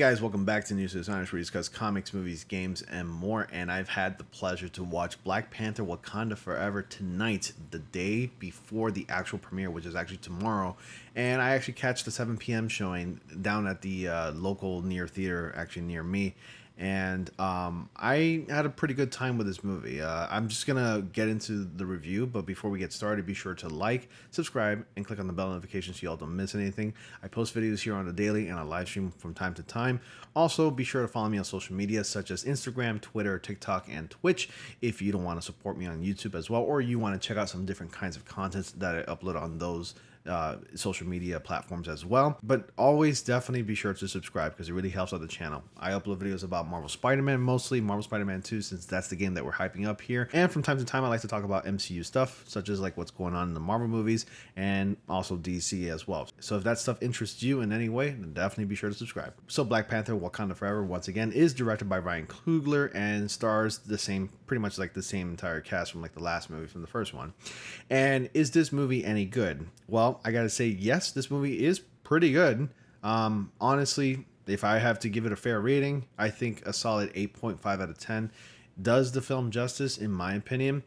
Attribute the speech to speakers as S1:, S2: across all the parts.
S1: Guys, welcome back to News Designers, where we discuss comics, movies, games, and more. And I've had the pleasure to watch Black Panther: Wakanda Forever tonight, the day before the actual premiere, which is actually tomorrow. And I actually catch the 7 p.m. showing down at the local near theater, actually near me. And I had a pretty good time with this movie. I'm just gonna get into the review, but before we get started, be sure to like, subscribe, and click on the bell notification so y'all don't miss anything. I post videos here on the daily, and I live stream from time to time. Also, be sure to follow me on social media such as Instagram, Twitter, TikTok, and Twitch if you don't want to support me on YouTube as well, or you want to check out some different kinds of content that I upload on those social media platforms as well. But always definitely be sure to subscribe because it really helps out the channel. I upload videos about Marvel Spider-Man, mostly Marvel Spider-Man 2, since that's the game that we're hyping up here. And from time to time, I like to talk about MCU stuff, such as like what's going on in the Marvel movies and also DC as well. So if that stuff interests you in any way, then definitely be sure to subscribe. So Black Panther: Wakanda Forever, once again, is directed by Ryan Coogler and stars the same, pretty much like the same entire cast from like the last movie from the first one. And is this movie any good? Well, I gotta say, yes, this movie is pretty good. Honestly, if I have to give it a fair rating, I think a solid 8.5 out of 10 does the film justice, in my opinion.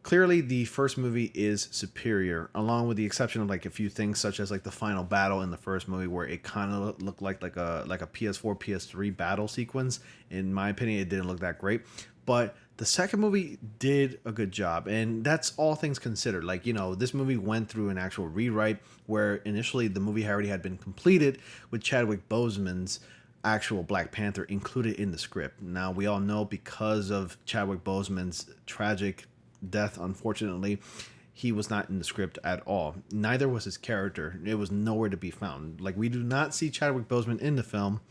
S1: Clearly, the first movie is superior, along with the exception of like a few things, such as like the final battle in the first movie, where it kind of looked like a PS4, PS3 battle sequence. In my opinion, it didn't look that great, but the second movie did a good job, and that's all things considered. Like, you know, this movie went through an actual rewrite where initially the movie already had been completed with Chadwick Boseman's actual Black Panther included in the script. Now, we all know because of Chadwick Boseman's tragic death, unfortunately, he was not in the script at all. Neither was his character. It was nowhere to be found. Like, we do not see Chadwick Boseman in the film,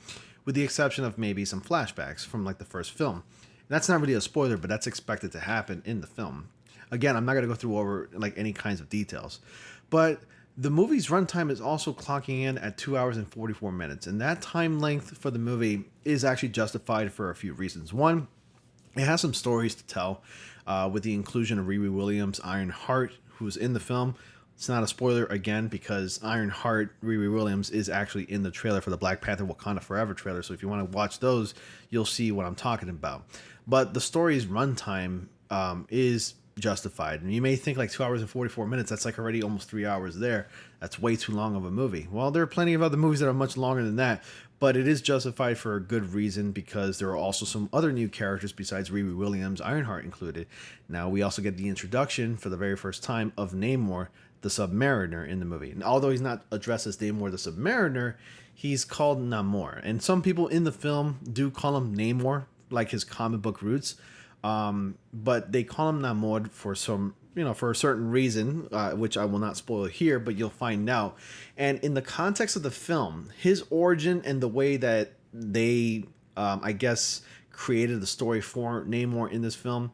S1: with the exception of maybe some flashbacks from like the first film. That's not really a spoiler, but that's expected to happen in the film. Again, I'm not going to go through over like any kinds of details, but the movie's runtime is also clocking in at 2 hours and 44 minutes. And that time length for the movie is actually justified for a few reasons. One, it has some stories to tell with the inclusion of Riri Williams, Ironheart, who's in the film. It's not a spoiler again because Ironheart, Riri Williams, is actually in the trailer for the Black Panther Wakanda Forever trailer. So if you want to watch those, you'll see what I'm talking about. But the story's runtime is justified. And you may think like 2 hours and 44 minutes, that's like already almost 3 hours there. That's way too long of a movie. Well, there are plenty of other movies that are much longer than that, but it is justified for a good reason because there are also some other new characters besides Riri Williams, Ironheart included. Now, we also get the introduction for the very first time of Namor, the Submariner, in the movie. And although he's not addressed as Namor the Submariner, he's called Namor. And some people in the film do call him Namor, like his comic book roots. But they call him Namor for some, for a certain reason, which I will not spoil here, but you'll find out. And in the context of the film, his origin and the way that they, I guess, created the story for Namor in this film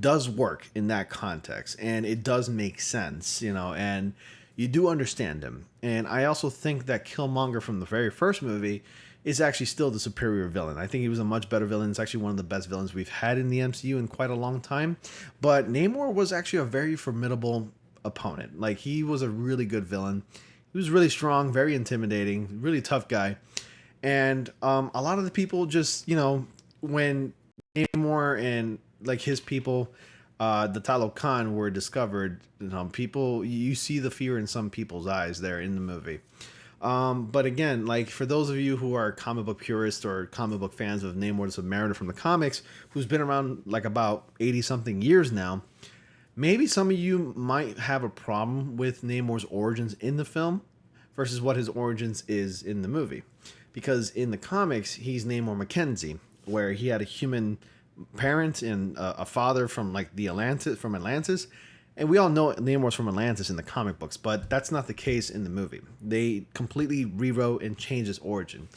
S1: does work in that context, and it does make sense, and you do understand him. And I also think that Killmonger from the very first movie is actually still the superior villain. I think he was a much better villain. It's actually one of the best villains we've had in the MCU in quite a long time. But Namor was actually a very formidable opponent. Like, he was a really good villain. He was really strong, very intimidating, really tough guy. And a lot of the people just, when Namor and like his people, the Talokan, were discovered, you see the fear in some people's eyes there in the movie. But again, like, for those of you who are comic book purists or comic book fans of Namor the Submariner from the comics, who's been around like about 80 something years now, maybe some of you might have a problem with Namor's origins in the film versus what his origins is in the movie. Because in the comics, he's Namor Mackenzie, where he had a human parent and a father from like Atlantis. And we all know Namor's from Atlantis in the comic books, but that's not the case in the movie. They completely rewrote and changed his origin.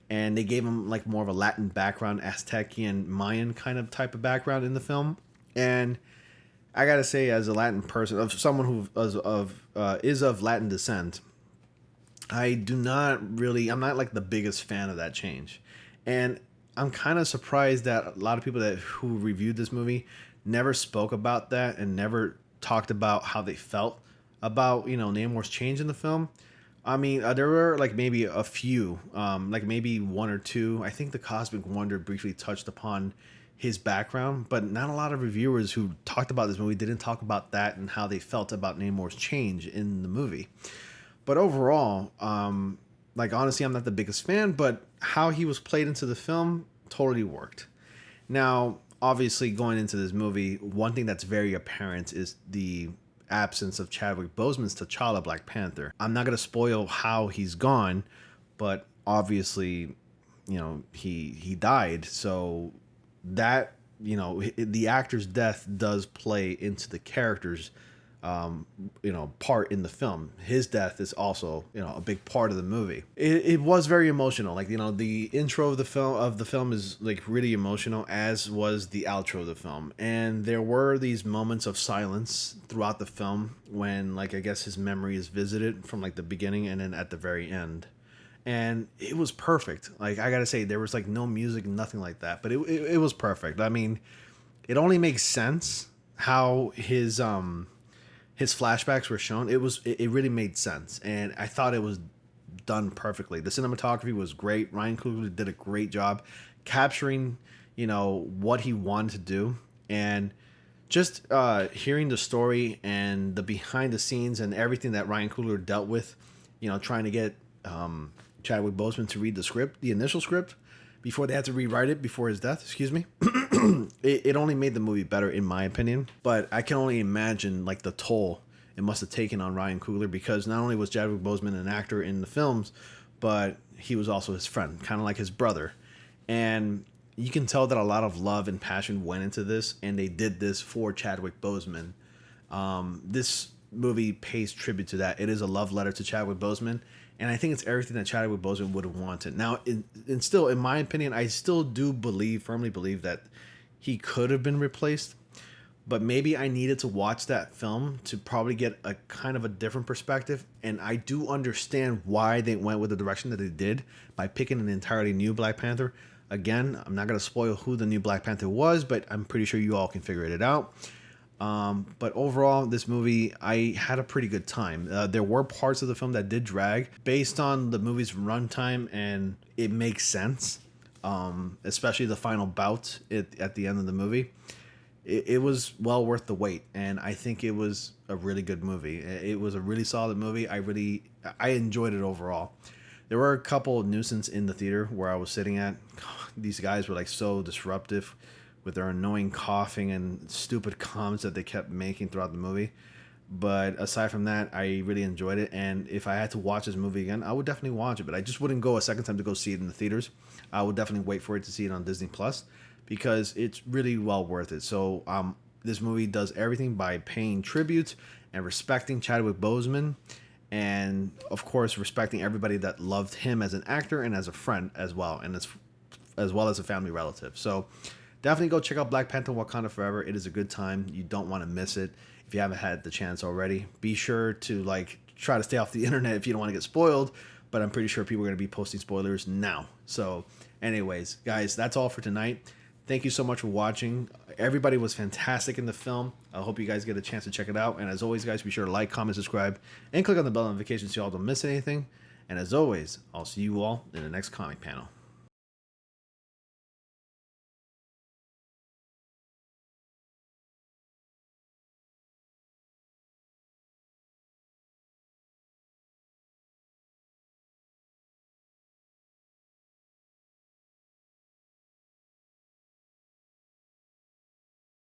S1: And they gave him like more of a Latin background, Aztecian, Mayan kind of type of background in the film. And I gotta say, as a Latin person, of someone who is of Latin descent, I'm not like the biggest fan of that change. And I'm kind of surprised that a lot of people who reviewed this movie never spoke about that and never talked about how they felt about, Namor's change in the film. I mean, there were like maybe a few, like maybe one or two. I think the Cosmic Wonder briefly touched upon his background, but not a lot of reviewers who talked about this movie didn't talk about that and how they felt about Namor's change in the movie. But overall, like honestly, I'm not the biggest fan, but how he was played into the film totally worked. Now, obviously, going into this movie, one thing that's very apparent is the absence of Chadwick Boseman's T'Challa Black Panther. I'm not gonna spoil how he's gone, but obviously, he died. So that the actor's death does play into the character's part in the film. His death is also a big part of the movie. It was very emotional. Like the intro of the film is like really emotional, as was the outro of the film. And there were these moments of silence throughout the film when like I guess his memory is visited from like the beginning and then at the very end. And it was perfect. Like I gotta say, there was like no music, nothing like that, but it was perfect. I mean, it only makes sense how his flashbacks were shown. It really made sense, and I thought it was done perfectly. The cinematography was great. Ryan Coogler did a great job capturing what he wanted to do, and just hearing the story and the behind the scenes and everything that Ryan Coogler dealt with, trying to get Chadwick Boseman to read the initial script before they had to rewrite it before his death. Excuse me. It only made the movie better in my opinion, but I can only imagine like the toll it must have taken on Ryan Coogler, because not only was Chadwick Boseman an actor in the films, but he was also his friend, kind of like his brother. And you can tell that a lot of love and passion went into this, and they did this for Chadwick Boseman. This movie pays tribute to that. It is a love letter to Chadwick Boseman, and I think it's everything that Chadwick Boseman would have wanted. Now, and still, in my opinion, I still do firmly believe that he could have been replaced, but maybe I needed to watch that film to probably get a kind of a different perspective. And I do understand why they went with the direction that they did by picking an entirely new Black Panther. Again, I'm not going to spoil who the new Black Panther was, but I'm pretty sure you all can figure it out. But overall, this movie, I had a pretty good time. There were parts of the film that did drag based on the movie's runtime, and it makes sense. Especially the final bout at the end of the movie. It was well worth the wait, and I think it was a really good movie. It was a really solid movie. I enjoyed it overall. There were a couple of nuisance in the theater where I was sitting at. These guys were like so disruptive with their annoying coughing and stupid comments that they kept making throughout the movie. But aside from that, I really enjoyed it. And if I had to watch this movie again, I would definitely watch it. But I just wouldn't go a second time to go see it in the theaters. I would definitely wait for it to see it on Disney Plus, because it's really well worth it. So this movie does everything by paying tribute and respecting Chadwick Boseman, and of course respecting everybody that loved him as an actor and as a friend as well, and as well as a family relative. So definitely go check out Black Panther: Wakanda Forever. It is a good time. You don't want to miss it if you haven't had the chance already. Be sure to try to stay off the internet if you don't want to get spoiled, but I'm pretty sure people are going to be posting spoilers now. So anyways, guys, that's all for tonight. Thank you so much for watching. Everybody was fantastic in the film. I hope you guys get a chance to check it out. And as always, guys, be sure to like, comment, subscribe, and click on the bell notification so y'all don't miss anything. And as always, I'll see you all in the next comic panel.